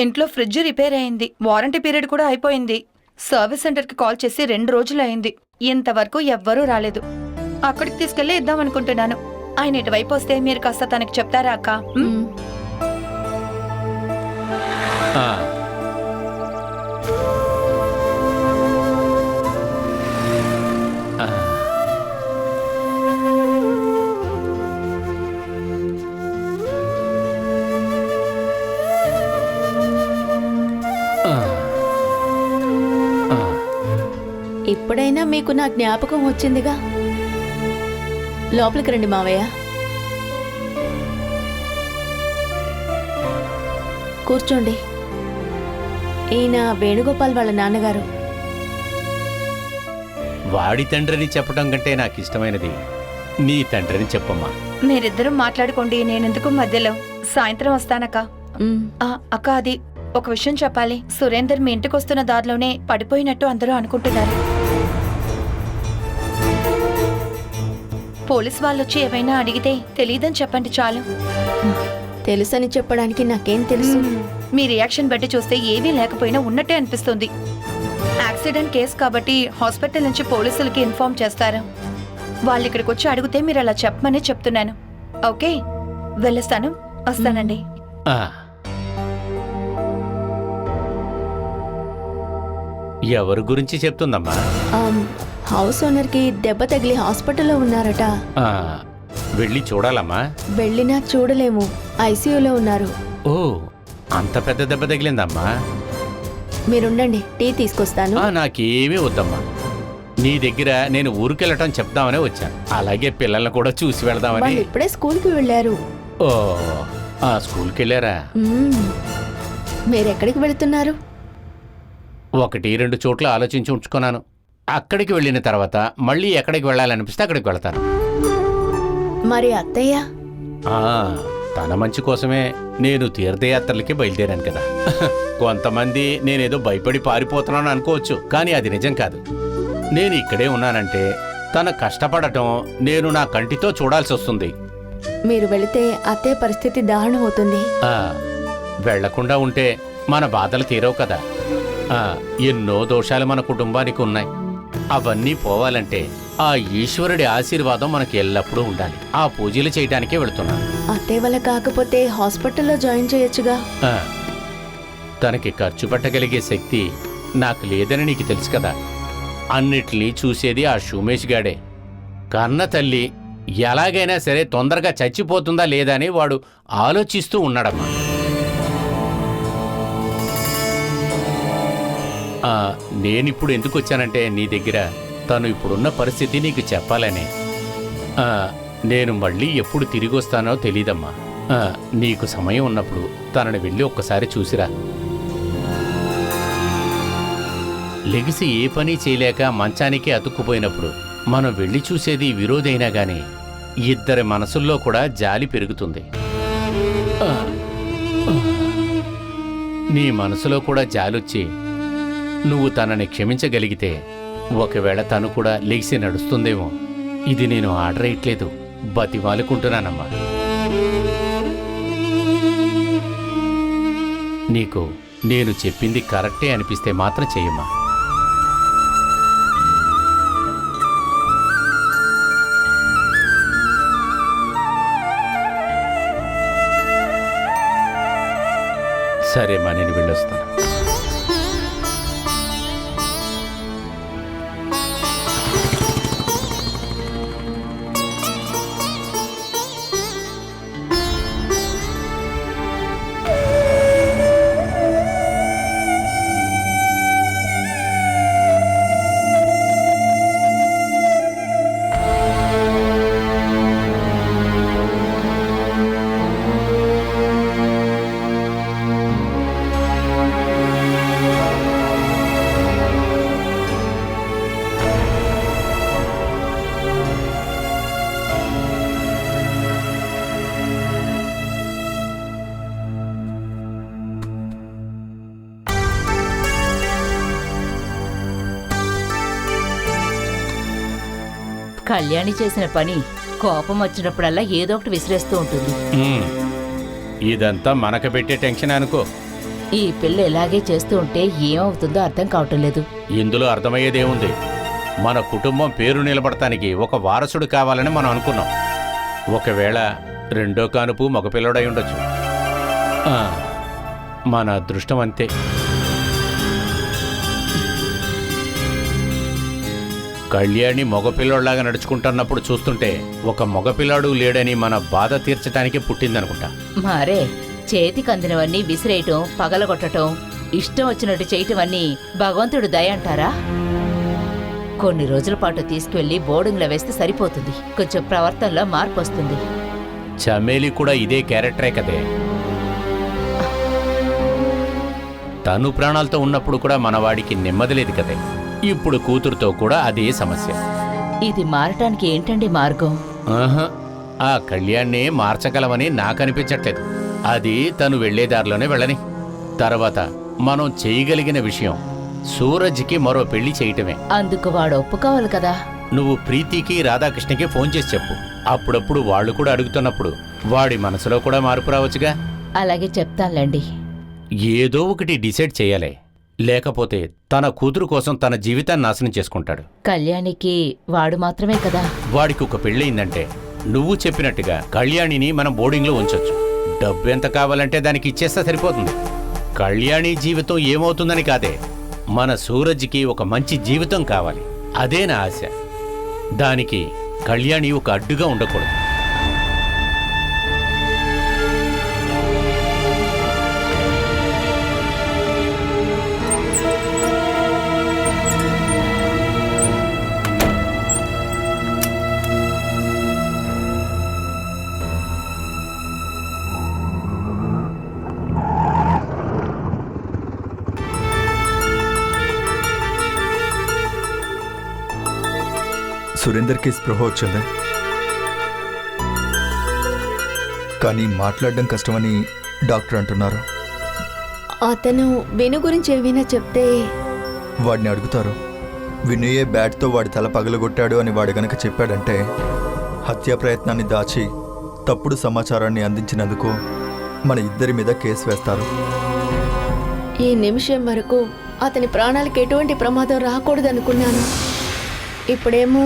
ఇంట్లో fridge repair అయింది, warranty period కూడా అయిపోయింది. సర్వీస్ సెంటర్కి కాల్ చేసి 2 రోజులు అయింది. ఇంతవరకు ఎవ్వరూ రాలేదు. అక్కడికి తీసుకెళ్లి ఇద్దాం అనుకుంటున్నాను. ఆయన ఇటువైపు వస్తే మీరు కాస్త తనకి చెప్తారా అక్క? ఇప్పుడైనా మీకు నా జ్ఞాపకం వచ్చిందిగా. లోపలికి రండి మావయ్య, కూర్చోండి. ఈయన వేణుగోపాల్ వాళ్ళ నాన్నగారు. వాడి తండ్రిని చెప్పడం కంటే నాకు ఇష్టమైనది నీ తండ్రిని చెప్పమ్మా. మీరిద్దరూ మాట్లాడుకోండి, నేనెందుకు మధ్యలో. సాయంత్రం వస్తానక్క. అక్క, అది ఒక విషయం చెప్పాలి. సురేందర్ మీ ఇంటికి వస్తున్న దారిలోనే పడిపోయినట్టు అందరూ అనుకుంటున్నారు. పోలీస్ వాళ్ళొచ్చి ఏమైనా అడిగితే తెలీదని చెప్పండి చాలు. తెలుసని చెప్పడానికి నాకేం తెలుసు? మీ రియాక్షన్ బట్టి చూస్తే ఏమీ లేకపోయినా ఉన్నట్టే అనిపిస్తుంది. యాక్సిడెంట్ కేసు కాబట్టి హాస్పిటల్ నుంచి పోలీసులకి ఇన్ఫార్మ్ చేస్తారు. వాళ్ళు ఇక్కడికి వచ్చి అడిగితే మీరు అలా చెప్పమని చెప్తున్నాను. ఓకే, వెళ్ళొస్తాను. వస్తానండి. ఎవరి గురించి చెప్తుందమ్మా? హౌస్ ఓనర్ కి దెబ్బ తగిలి హాస్పిటల్లో ఉన్నారట. వెళ్ళి చూడాలమ్మా? వెళ్ళినా చూడలేము, ఐసీయూలో ఉన్నారు. ఓ, అంత పెద్ద దెబ్బ తగిలిందమ్మా? మీరుండండి, టీ తీసుకొస్తాను. నాకేమీ వద్దమ్మా. నీ దగ్గర నేను ఊరికెళ్ళటం చెప్దామనే వచ్చాను. అలాగే పిల్లల్ని కూడా చూసి వెళదామని. ఇప్పుడే స్కూల్కి వెళ్ళారు. ఓ, స్కూల్కి వెళ్ళారా? మీరెక్కడికి వెళుతున్నారు? 1-2 చోట్ల ఆలోచించి ఉంచుకున్నాను. అక్కడికి వెళ్ళిన తర్వాత మళ్ళీ ఎక్కడికి వెళ్ళాలనిపిస్తే అక్కడికి వెళతాను. మరి అత్తయ్య? తన మంచి కోసమే నేను తీర్థయాత్రలకి బయలుదేరాను కదా. కొంతమంది నేనేదో భయపడి పారిపోతున్నాను అనుకోవచ్చు, కానీ అది నిజం కాదు. నేను ఇక్కడే ఉన్నానంటే తన కష్టపడటం నేను నా కంటితో చూడాల్సి వస్తుంది. మీరు వెళితే అత్తయ్య పరిస్థితి దారుణం అవుతుంది. వెళ్లకుండా ఉంటే మన బాధలు తీరవు కదా. ఎన్నో దోషాలు మన కుటుంబానికి ఉన్నాయి. అవన్నీ పోవాలంటే ఆ ఈశ్వరుడి ఆశీర్వాదం మనకి ఎల్లప్పుడూ ఉండాలి. ఆ పూజలు చేయడానికే వెళుతున్నాను. అత్తయ్య వల్ల కాకపోతే హాస్పిటల్లో జాయిన్ చేయొచ్చుగా. తనకి ఖర్చు పెట్టగలిగే శక్తి నాకు లేదని నీకు తెలుసు కదా. అన్నిటినీ చూసేది ఆ షూమేష్ గాడే. కన్న తల్లి ఎలాగైనా సరే తొందరగా చచ్చిపోతుందా లేదా అని వాడు ఆలోచిస్తూ ఉన్నాడమ్మా. నేనిప్పుడు ఎందుకు వచ్చానంటే నీ దగ్గర తను ఇప్పుడున్న పరిస్థితి నీకు చెప్పాలనే. నేను మళ్ళీ ఎప్పుడు తిరిగి వస్తానో తెలీదమ్మా. నీకు సమయం ఉన్నప్పుడు తనని వెళ్ళి ఒక్కసారి చూసిరా. లెగిసి ఏ పని చేయలేక మంచానికి అతుక్కుపోయినప్పుడు మనం వెళ్ళి చూసేది విరోధైనా గాని ఇద్దరి మనసుల్లో కూడా జాలి పెరుగుతుంది. నీ మనసులో కూడా జాలొచ్చి నువ్వు తనని క్షమించగలిగితే ఒకవేళ తను కూడా లేచి నడుస్తుందేమో. ఇది నేను ఆర్డర్ వేయట్లేదు, బతిమాలుకుంటున్నానమ్మా. నీకు నేను చెప్పింది కరెక్టే అనిపిస్తే మాత్రం చెయ్యమ్మా. సరేమ్మా, నేను వెళ్ళొస్తాను. కళ్యాణి చేసిన పని కోపం వచ్చినప్పుడల్లా ఏదో ఒకటి విసిరేస్తూ ఉంటుంది. ఇదంతా మనకు పెట్టే టెన్షన్ అనుకో. ఈ పిల్ల ఇలాగే చేస్తూ ఉంటే ఏమవుతుందో అర్థం కావటం లేదు. ఇందులో అర్థమయ్యేదేముంది? మన కుటుంబం పేరు నిలబడటానికి ఒక వారసుడు కావాలని మనం అనుకున్నాం. ఒకవేళ రెండో కానుపు మగపిల్లడై ఉండొచ్చు. ఆ, మన అదృష్టం అంతే. కళ్యాణి మగపిల్లోడ్లాగా నడుచుకుంటున్నప్పుడు చూస్తుంటే ఒక మగపిల్లాడు లేడని మన బాధ తీర్చడానికి పుట్టిందనుకుంటా. మరే చేతికి అందినవన్నీ విసిరేయటం, పగలగొట్టటం, ఇష్టం వచ్చినట్టు చేయటం అన్నీ భగవంతుడు దయ అంటారా? కొన్ని రోజుల పాటు తీసుకువెళ్లి బోర్డింగ్లో వేస్తే సరిపోతుంది. కొంచెం ప్రవర్తనలో మార్పు వస్తుంది. చమేలి కూడా ఇదే క్యారెక్టరే కదే. తను ప్రాణాలతో ఉన్నప్పుడు కూడా మనవాడికి నెమ్మది లేదు కదే. ఇప్పుడు కూతురుతో కూడా అదే సమస్య. ఇది మారటానికి ఏంటండి మార్గం? ఆహా, ఆ కళ్యాణ్నే మార్చగలమని నాకు అనిపించట్లేదు. అది తను వెళ్లే దారిలోనే వెళ్ళని. తర్వాత మనం చేయగలిగిన విషయం సూరజ్కి మరో పెళ్లి చేయటమే. అందుకు వాడు ఒప్పుకోవాలి కదా. నువ్వు ప్రీతికి రాధాకృష్ణకి ఫోన్ చేసి చెప్పు. అప్పుడప్పుడు వాళ్ళు కూడా అడుగుతున్నప్పుడు వాడి మనసులో కూడా మార్పు రావచ్చుగా. అలాగే చెప్తానులేండి. ఏదో ఒకటి డిసైడ్ చేయాలి. లేకపోతే తన కూతురు కోసం తన జీవితాన్ని నాశనం చేసుకుంటాడు. కళ్యాణికి వాడు మాత్రమే కదా. వాడికి ఒక పెళ్ళయిందంటే నువ్వు చెప్పినట్టుగా కళ్యాణిని మనం బోర్డింగ్లో ఉంచొచ్చు. డబ్బు ఎంత కావాలంటే దానికి ఇచ్చేస్తే సరిపోతుంది. కళ్యాణి జీవితం ఏమవుతుందని కాదే, మన సూరజ్కి ఒక మంచి జీవితం కావాలి. అదే నా ఆశ. దానికి కళ్యాణి ఒక అడ్డుగా ఉండకూడదు. సురేందర్కి స్పృహ వచ్చింది, కానీ మాట్లాడడం కష్టమని డాక్టర్ అంటున్నారు. అతను విను గురించి ఏమైనా చెప్తే వాడిని అడుగుతారు. వినుయే బ్యాట్తో వాడి తల పగలగొట్టాడు అని వాడు గనక చెప్పాడంటే హత్యా ప్రయత్నాన్ని దాచి తప్పుడు సమాచారాన్ని అందించినందుకు మన ఇద్దరి మీద కేసు వేస్తారు. ఈ నిమిషం వరకు అతని ప్రాణాలకు ఎటువంటి ప్రమాదం రాకూడదనుకున్నాను. ఇప్పుడేమో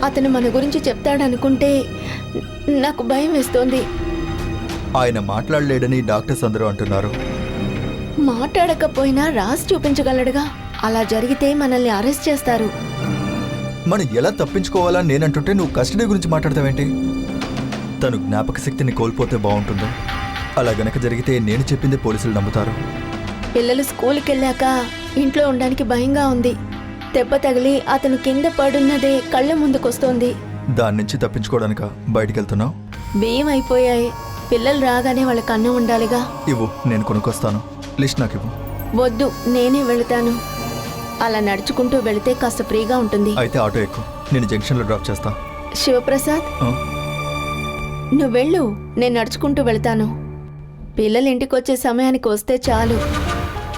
అతను మన గురించి చెప్తాడనుకుంటే నాకు భయం వేస్తోంది. ఆయన మాట్లాడలేడని డాక్టర్స్ అందరూ అంటున్నారు. మాట్లాడకపోయినా రాసి చూపించగలడుగా. అలా జరిగితే మనల్ని అరెస్ట్ చేస్తారు. మనం ఎలా తప్పించుకోవాలా నేనంటుంటే నువ్వు కస్టడీ గురించి మాట్లాడతావేంటి? తను జ్ఞాపక శక్తిని కోల్పోతే బాగుంటుంది. అలా గనక జరిగితే నేను చెప్పింది పోలీసులు నమ్ముతారు. పిల్లలు స్కూల్కి వెళ్ళాక ఇంట్లో ఉండడానికి భయంగా ఉంది. దెబ్బ తగిలి అతను కింద పడున్నదే కళ్ళ ముందుకొస్తోంది. దాని నుంచి తప్పించుకోవడానిక బయటికి వెళ్తున్నావు? బియ్యం అయిపోయాయి. పిల్లలు రాగానే వాళ్ళకి అన్నం ఉండాలిగా. ఇవ్వు, నేను కొనుక్కొస్తాను. లిస్ట్ నాకు ఇవ్వు. వద్దు, నేనే వెళతాను. అలా నడుచుకుంటూ వెళితే కాస్త ఫ్రీగా ఉంటుంది. అయితే ఆటో ఎక్కు, నేను జంక్షన్లో డ్రాప్ చేస్తా. శివప్రసాద్, ఆ? నువ్వు వెళ్ళు, నేను నడుచుకుంటూ వెళ్తాను. పిల్లలు ఇంటికి వచ్చే సమయానికి వస్తే చాలు.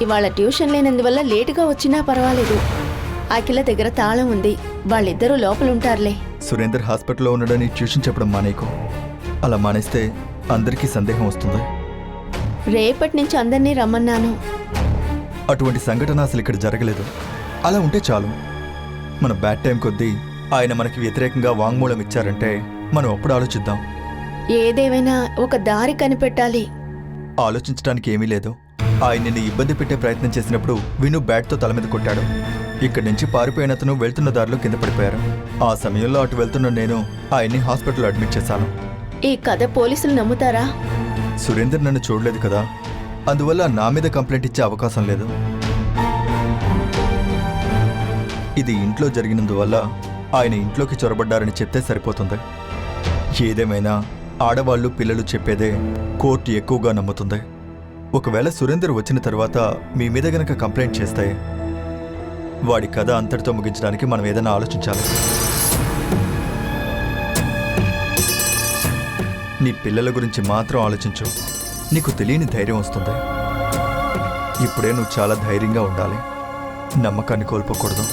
ఇవాళ ట్యూషన్ లేనందువల్ల లేటుగా వచ్చినా పర్వాలేదు. అఖిల దగ్గర తాళం ఉంది. వాళ్ళిద్దరూ లోపల ఉంటారులే. సురేందర్ హాస్పిటల్లో ఉన్నాడని ట్యూషన్ చెప్పడం మానేకు. అలా మానేస్తే అందరికీ సందేహం వస్తుంది. రేపటి నుంచి అందరినీ రమ్మన్నాను. అటువంటి సంఘటన అసలు ఇక్కడ జరగలేదు. అలా ఉంటే చాలు. మన బ్యాడ్ టైం కొద్దీ ఆయన మనకి వ్యతిరేకంగా వాంగ్మూలం ఇచ్చారంటే మనం అప్పుడు ఆలోచిద్దాం. ఏదేమైనా ఒక దారి కనిపెట్టాలి. ఆలోచించడానికి ఏమీ లేదు. ఆయన నిన్ను ఇబ్బంది పెట్టే ప్రయత్నం చేసినప్పుడు విను బ్యాట్తో తల మీద కొట్టాడు. ఇక్కడి నుంచి పారిపోయిన అతను వెళ్తున్న దారిలో కింద పడిపోయారు. ఆ సమయంలో అటు వెళ్తున్న నేను ఆయన్ని హాస్పిటల్లో అడ్మిట్ చేశాను. ఈ కథ పోలీసులు నమ్ముతారా? సురేందర్ నన్ను చూడలేదు కదా, అందువల్ల నా మీద కంప్లైంట్ ఇచ్చే అవకాశం లేదు. ఇది ఇంట్లో జరిగినందువల్ల ఆయన ఇంట్లోకి చొరబడ్డారని చెప్తే సరిపోతుంది. ఏదేమైనా ఆడవాళ్ళు పిల్లలు చెప్పేదే కోర్టు ఎక్కువగా నమ్ముతుంది. ఒకవేళ సురేందర్ వచ్చిన తర్వాత మీ మీద గనక కంప్లైంట్ చేస్తే వాడి కథ అంతటితో ముగించడానికి మనం ఏదైనా ఆలోచించాలి. నీ పిల్లల గురించి మాత్రం ఆలోచించు. నీకు తెలియని ధైర్యం వస్తుంది. ఇప్పుడే నువ్వు చాలా ధైర్యంగా ఉండాలి. నమ్మకాన్ని కోల్పోకూడదు.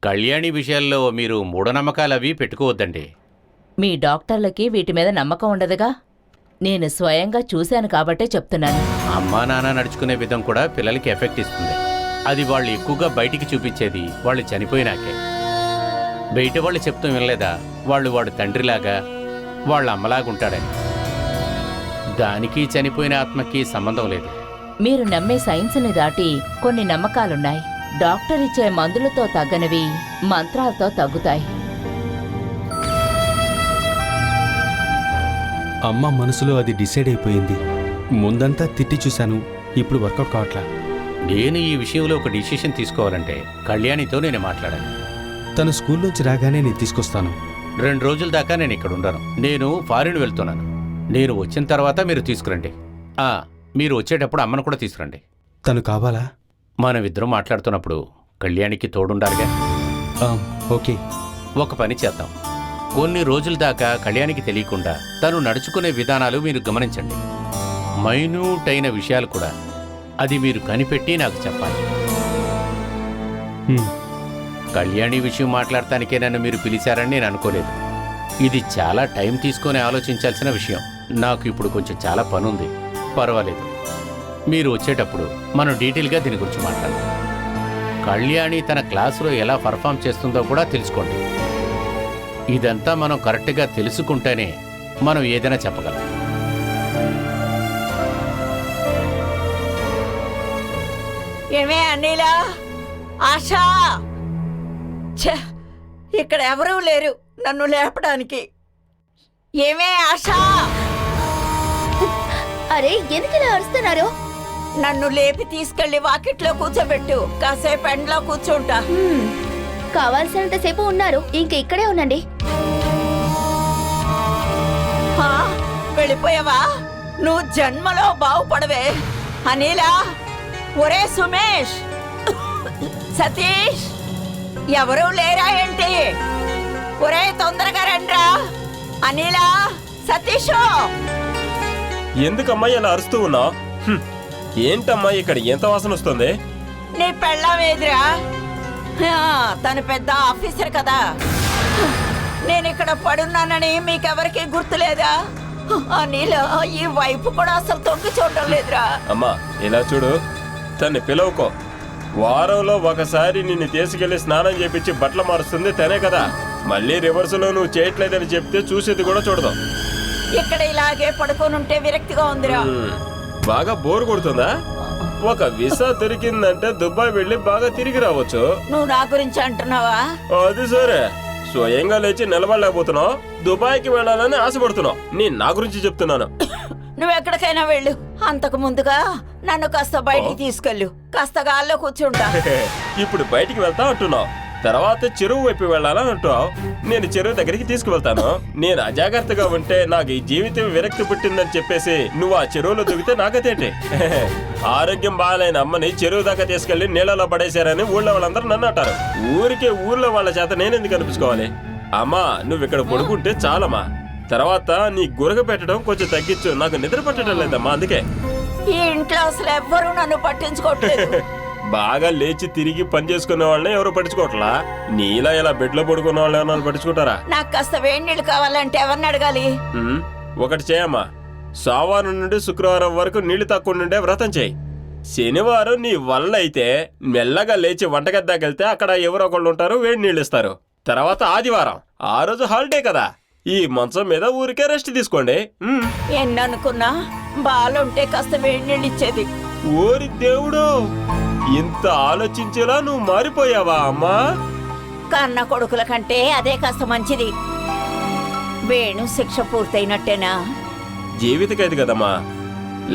కళ్యాణి విషయాల్లో మీరు మూఢనమ్మకాలు అవి పెట్టుకోవద్దండి. మీ డాక్టర్లకి వీటి మీద నమ్మకం ఉండదుగా. నేను స్వయంగా చూశాను కాబట్టే చెప్తున్నాను. అమ్మా నాన్న నడుచుకునే విధం కూడా పిల్లలకి ఎఫెక్ట్ ఇస్తుంది. అది వాళ్ళు ఎక్కువగా బయటికి చూపించేది వాళ్ళు చనిపోయినాకే. బయట వాళ్ళు చెప్తూ వినలేదా వాడు తండ్రిలాగా వాళ్ళ అమ్మలాగా ఉంటాడని. దానికి చనిపోయిన ఆత్మకి సంబంధం లేదు. మీరు నమ్మే సైన్స్ని దాటి కొన్ని నమ్మకాలున్నాయి. డాక్టర్ ఇచ్చే మందులతో తగ్గనివి మంత్రాలతో తగ్గుతాయి. అమ్మ మనసులో అది డిసైడ్ అయిపోయింది. ముందంతా తిట్టి చూశాను, ఇప్పుడు వర్కౌట్ కావట్లా. నేను ఈ విషయంలో ఒక డిసిషన్ తీసుకోవాలంటే కళ్యాణితో నేను మాట్లాడాలి. తను స్కూల్లోంచి రాగానే నేను తీసుకొస్తాను. 2 రోజుల దాకా నేను ఇక్కడ ఉండను. నేను ఫారిన్ వెళ్తున్నాను. నేను వచ్చిన తర్వాత మీరు తీసుకురండి. మీరు వచ్చేటప్పుడు అమ్మను కూడా తీసుకురండి. తను కావాలా? మనమిద్దరం మాట్లాడుతున్నప్పుడు కళ్యాణికి తోడుండాలిగా. ఓకే. ఒక పని చేద్దాం. కొన్ని రోజుల దాకా కళ్యాణికి తెలియకుండా తను నడుచుకునే విధానాలు మీరు గమనించండి. మైన్యూట్ అయిన విషయాలు కూడా అది మీరు కనిపెట్టి నాకు చెప్పాలి. కళ్యాణి విషయం మాట్లాడటానికే నన్ను మీరు పిలిచారని నేను అనుకోలేదు. ఇది చాలా టైం తీసుకొని ఆలోచించాల్సిన విషయం. నాకు ఇప్పుడు కొంచెం చాలా పనుంది. పర్వాలేదు, మీరు వచ్చేటప్పుడు మనం డీటెయిల్గా దీని గురించి మాట్లాడదాం. కళ్యాణి తన క్లాసులో ఎలా పర్ఫామ్ చేస్తుందో కూడా తెలుసుకోండి. ఇదంతా మనం కరెక్ట్గా తెలుసుకుంటేనే మనం ఏదైనా చెప్పగలం. ఏమే అన్నీలా, ఆశా, ఛ, ఇక్కడ ఎవరూ లేరు నన్ను లేపడానికి. ఏమే ఆశా, అరే ఎందుకు ఇలా అరుస్తున్నారు? నన్ను లేపి తీసుకెళ్లి వాకిట్లో కూర్చోబెట్టు. కాసేపు ఎండలో కూర్చుంటా. కావాల్సినంతసేపు ఉన్నారు, ఇంక ఇక్కడే ఉండండి. హా, వెళ్ళిపోయావా? నువ్వు జన్మలో బాగుపడవే. అనిలా, ఒరే సుమేష్, సతీష్, ఎవరూ లేరా ఏంటి? ఒరే తొందరగా రండ్రా. అనిలా, సతీషు. ఎందుకమ్మా ఇలా అరుస్తూ ఉన్నావు? ఏంటమ్మా ఇక్కడ ఎంత వాసన వస్తుంది? నీ పెళ్ళాం ఏదిరా? తను పెద్ద ఆఫీసర్ కదా. నేను ఇక్కడ పడున్నానని మీకెవరికి గుర్తులేదా? అనిలా ఈ వైపు కూడా అసలు తొంగి చూడటం లేదురా. అమ్మా ఇలా చూడు, తన్ని పిలవుకో. వారంలో ఒకసారి నిన్ను తీసుకెళ్లి స్నానం చేపించి బట్టలు మారుస్తుంది తనే కదా. మళ్ళీ రివర్సులో నువ్వు చేయట్లేదని చెప్తే చూసేది కూడా చూడదు. ఇక్కడ ఇలాగే పడుకోనుంటే విరక్తిగా ఉందిరా. బాగా బోర్ కొడుతుందా? ఒక వీసా దొరికిందంటే దుబాయ్ వెళ్ళి బాగా తిరిగి రావచ్చు. నువ్వు నా గురించి అంటున్నావా? అది సరే, స్వయంగా లేచి నిలబడలేకపోతున్నావు, దుబాయ్కి వెళ్ళాలని ఆశపడుతున్నావు. నేను నా గురించి చెప్తున్నాను. నువ్వెక్కడికైనా వెళ్ళు. అంతకు ముందుగా నన్ను కాస్త బయటికి తీసుకెళ్ళు. కాస్త గాల్లో కూర్చుంటా. ఇప్పుడు బయటికి వెళ్తా అంటున్నావు, తర్వాత చెరువు వైపు వెళ్ళాలని అంటున్నావు. నేను చెరువు దగ్గరికి తీసుకువెళ్తాను. నేను అజాగ్రత్తగా ఉంటే నాకు ఈ జీవితం విరక్తి పుట్టిందని చెప్పేసి నువ్వు ఆ చెరువులో దిగితే నాకతేంటి? ఆరోగ్యం బాగాలేని అమ్మని చెరువు దాకా తీసుకెళ్లి నీళ్ళలో పడేశారని ఊళ్ళో వాళ్ళందరూ నన్ను అంటారు. ఊళ్ళో వాళ్ళ చేత నేనెందుకు అనిపించుకోవాలి? అమ్మా నువ్వు ఇక్కడ పడుకుంటే చాలమ్మా. తర్వాత నీ గురగ పెట్టడం కొంచెం తగ్గించు. నాకు నిద్ర పట్టడం లేదమ్మా, అందుకే. ఈ ఇంట్లో అసలు ఎవ్వరూ నన్ను పట్టించుకోవట్లేదు. బాగా లేచి తిరిగి పని చేసుకునే వాళ్ళని ఎవరు పట్టించుకోవట్లా. నీలా ఇలా బెడ్ లో పడుకున్న వాళ్ళు ఏమన్నా పట్టించుకుంటారా? నాకు కాస్త వేడి నీళ్ళు కావాలంటే ఎవరిని అడగాలి? ఒకటి చేయమ్మా, సోమవారం నుండి శుక్రవారం వరకు నీళ్లు తక్కువ నుండే వ్రతం చేయి. శనివారం నీ వల్ల అయితే మెల్లగా లేచి వంటగదిదాకెళ్తే అక్కడ ఎవరో ఒకళ్ళు ఉంటారు, వేడి నీళ్ళు ఇస్తారు. తర్వాత ఆదివారం, ఆ రోజు హాలిడే కదా, ఈ మంచం మీద ఊరికే రెస్ట్ తీసుకోండి. ఎన్ననుకున్నా బాలుంటే కాస్త వేడి నీళ్ళు ఇచ్చేది. ఓరి దేవుడు, ఇంత ఆలోచించేలా నువ్వు మారిపోయావా అమ్మా? కన్న కొడుకుల కంటే అదే కాస్త మంచిది. వేణు శిక్ష పూర్తయినట్టేనా? జీవిత ఖైదు కదమ్మా.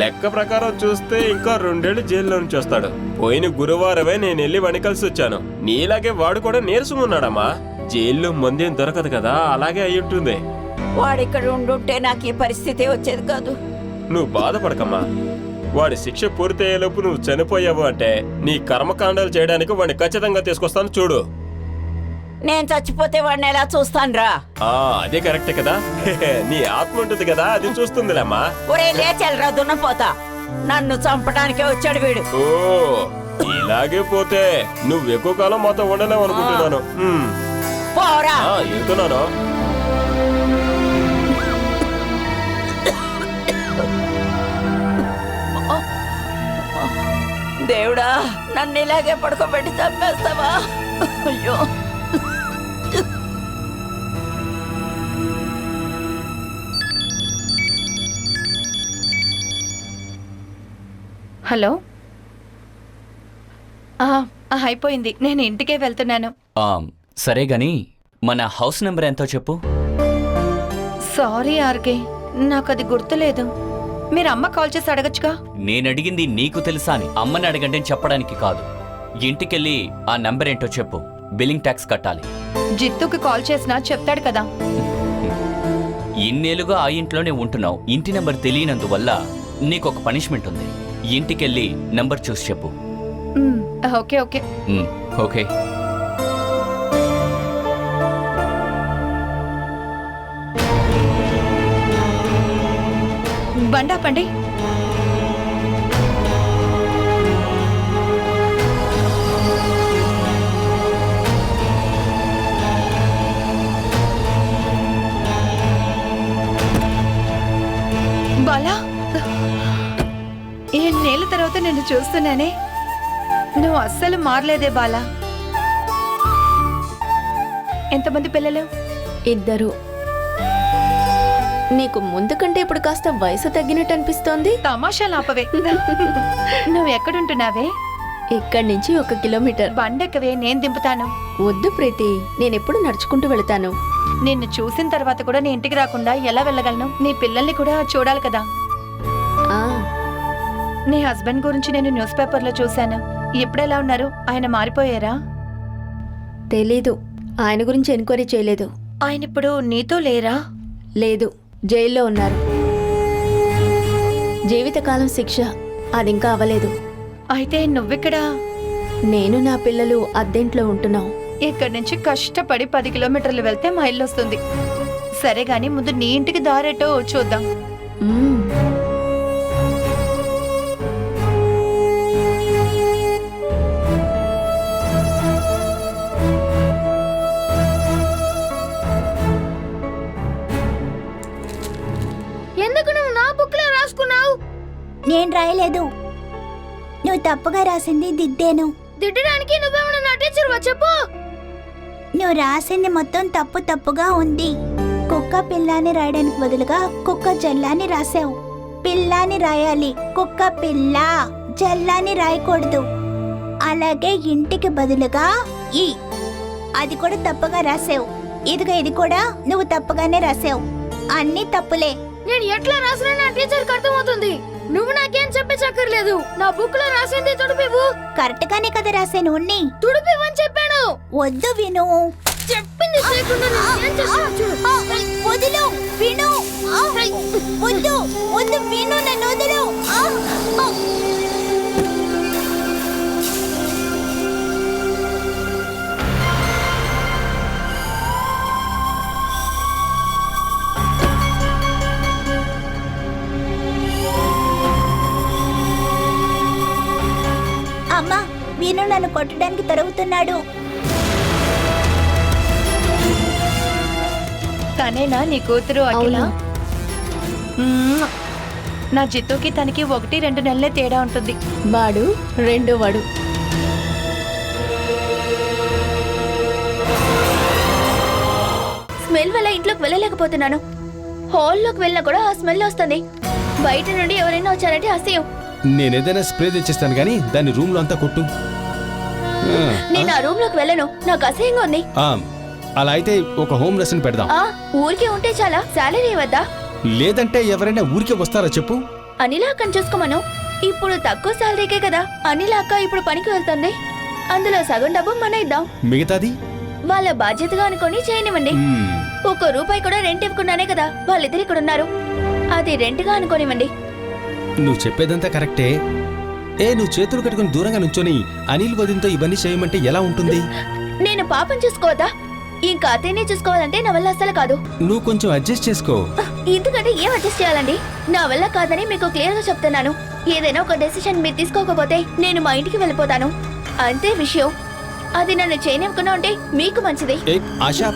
లెక్క ప్రకారం చూస్తే ఇంకా 2 ఏళ్లు జైల్లో నుంచి వస్తాడు. పోయిన గురువారమే నేను వెళ్ళి వాడిని కలిసి వచ్చాను. నీలాగే వాడు కూడా నీరసం ఉన్నాడమ్మా. జైల్లో మందేం దొరకదు కదా, అలాగే అయ్యుంటుంది. వాడిక్కడ ఉండుంటే నాకు ఈ పరిస్థితి వచ్చేది కాదు. నువ్వు బాధపడకమ్మా. వాడి శిక్ష పూర్తయ్యేలోపు నువ్వు చనిపోయావు అంటే నీ కర్మకాండాలు చేయడానికి వాడిని ఖచ్చితంగా తీసుకొస్తాను, చూడు. నేను చచ్చిపోతే వాడిని ఎలా చూస్తానురా? అదే కరెక్టే కదా. నీ ఆత్మ ఉంటుంది కదా, అది చూస్తుందిలేమ్మా. ఒరే లేచెల్రా దున్నపోతా, నన్ను చంపడానికే వచ్చాడు వీడు. ఓ ఇలాగే పోతే నువ్వు ఎక్కువ కాలం మాతో ఉండలేవు అనుకుంటున్నాను. పోరా. వెళ్తున్నాను. దేవుడా, నన్ను ఇలాగే పడుకోబెట్టి చంపేస్తావా? అయ్యో. హలో అయిపోయింది, నేను ఇంటికే వెళ్తున్నాను. సరే గాని మన హౌస్ నెంబర్ ఎంతో చెప్పు. సారీ ఆర్కే, నాకు అది గుర్తులేదు. మీరు అమ్మ కాల్ చేసి అడగచ్చుగా. నేనడిగింది నీకు తెలుసా అని, అమ్మని అడగండి అని చెప్పడానికి కాదు. ఇంటికెళ్ళి ఆ నంబర్ ఏంటో చెప్పు. బిల్లింగ్ ట్యాక్స్ కట్టాలి. జిత్తుకి కాల్ చేసినా చెప్తాడు కదా. ఇన్నేళ్లుగా ఆ ఇంట్లోనే ఉంటున్నావు. ఇంటి నెంబర్ తెలియనందువల్ల నీకొక పనిష్మెంట్ ఉంది. ఇంటికెళ్ళి నంబర్ చూసి చెప్పు. Okay okay. ఓకే. బండాపండి. బాలా, ఏళ్ళ తర్వాత నిన్ను చూస్తున్నానే. నువ్వు అస్సలు మారలేదే బాలా. ఎంతమంది పిల్లలు? 2. నీకు ముందు కంటే ఇప్పుడు కాస్త వయసు తగ్గినట్టు అనిపిస్తోంది. తమాషాలు ఆపవే. నువ్వు ఎక్కడుంటున్నావే? ఇక్కడి నుంచి 1 కిలోమీటర్. బండెక్కవే, నేను దింపుతాను. వద్దు ప్రీతి, నేనెప్పుడు నడుచుకుంటూ వెళతాను. నిన్ను చూసిన తర్వాత కూడా నీ ఇంటికి రాకుండా ఎలా వెళ్ళగలను? నీ పిల్లల్ని కూడా చూడాలి కదా. ఆ, నీ హస్బెండ్ గురించి నేను న్యూస్ పేపర్లో చూశాను. ఎప్పుడెలా ఉన్నారు? ఆయన మారిపోయారా? తెలీదు, ఆయన గురించి ఎంక్వైరీ చేయలేదు. ఆయన ఇప్పుడు నీతో లేరా? లేదు, జైల్లో ఉన్నారు. జీవితకాలం శిక్ష, అదింకా అవ్వలేదు. అయితే నువ్విక్కడ? నేను నా పిల్లలు అద్దెంట్లో ఉంటున్నాం. ఇక్కడి నుంచి కష్టపడి 10 కిలోమీటర్లు వెళ్తే మా ఇల్లు వస్తుంది. సరే గాని ముందు నీ ఇంటికి దారేటో చూద్దాం. మ్మ్. ఎందుకు నువ్వు నా బుక్ లో రాసుకున్నావు? నేను రాయలేదు, నువ్వు తప్పుగా రాసింది దిద్దేను. దిద్దడానికి నువ్వేమన్నా నా టీచర్ చెప్పు. నువ్వు రాసింది మొత్తం తప్పుగా ఉంది. కుక్క పిల్లాని రాయడానికి బదులుగా కుక్క జల్లాని రాసావు. పిల్లాని రాయాలి, కుక్క పిల్ల, జల్లాని రాయకూడదు. అలాగే ఇంటికి బదులుగా ఈ, అది కూడా తప్పుగా రాసావు. ఇదిగో ఇది కూడా నువ్వు తప్పుగానే రాసావు. అన్ని తప్పులే. నేను ఎట్లా రాసినా నా టీచర్కి అర్థమవుతుంది. నువ్వు నాకేం చెప్పక్కర్లేదు. నా బుక్ లో రాసింది తుడిపివు. కరెక్ట్ గానే కదా రాసాను. ఉన్ని తుడిపివని చెప్పాను. వద్దు విను. చెప్పింది చేయకుండా నేను ఏం చేస్తానో చూడు. వదిలు విను. వద్దు వద్దు విను, నన్ను వదిలు. అమ్మా, వీణు నన్ను కొట్టడానికి తరుగుతున్నాడు. తనేనా నీ కూతురు అఖిల? అవును. మ్మ్. నా జిత్తుకి తనకి 1-2 నెలలే తేడా ఉంటుంది. వాడు రెండో వాడు. స్మెల్ వల్ల ఇంట్లోకి వెళ్ళలేకపోతున్నాను. హాల్లోకి వెళ్ళినా కూడా ఆ స్మెల్ వస్తుంది. బయట నుండి ఎవరైనా వచ్చారంటే అసహ్యం. నేనేదైనా స్ప్రే తెచ్చిస్తాను కానీ దాన్ని రూమ్ లో అంతా కొట్టు. నేను ఆ రూమ్ లోకి వెళ్ళను, నాకు అసహ్యంగా ఉంది. అలా అయితే ఒక హోమ్ లెసన్ పెడదాం. ఊరికే ఉంటే చాలా, సాలరీ వద్దా? లేదంటే ఎవరైనా ఊరికే వస్తారా చెప్పు. అనిలా అక్కని చూసుకోమను. ఇప్పుడు తక్కువ సాలరీకే కదా అనిలా అక్క ఇప్పుడు పనికి వెళ్తుంది. అందులో సగం డబ్బు మన ఇద్దాం. మిగతాది వాళ్ళ బాధ్యతగా అనుకొని చేయనివ్వండి. 1 రూపాయి కూడా రెంట్ ఇవ్వకుండానే కదా వాళ్ళిద్దరు ఇక్కడ ఉన్నారు. అది రెంట్గా అనుకోనివ్వండి. నువ్వు చెప్పేదంతా కరెక్టే. నువ్వు చేతులు కట్టుకుని దూరంగా నుంచొని అనిల్ వదినతో ఇవన్నీ చేయమంటే ఎలా ఉంటుంది? నేను పాపం చూసుకోవద్దా? ఇంకా అతన్ని చూసుకోవాలంటే నా వల్ల అస్సలు కాదు. నువ్వు కొంచెం అడ్జస్ట్ చేసుకో. ఎందుకంటే ఏం అడ్జస్ట్ చేయాలండి? నా వల్ల కాదని మీకు క్లియర్ గా చెప్తున్నాను. ఏదైనా ఒక డెసిషన్ మీరు తీసుకోకపోతే నేను మా ఇంటికి వెళ్ళిపోతాను అంతే విషయం. అది నన్ను చేయనివ్వకుండా ఉంటే మీకు మంచిది. ఏ ఆశా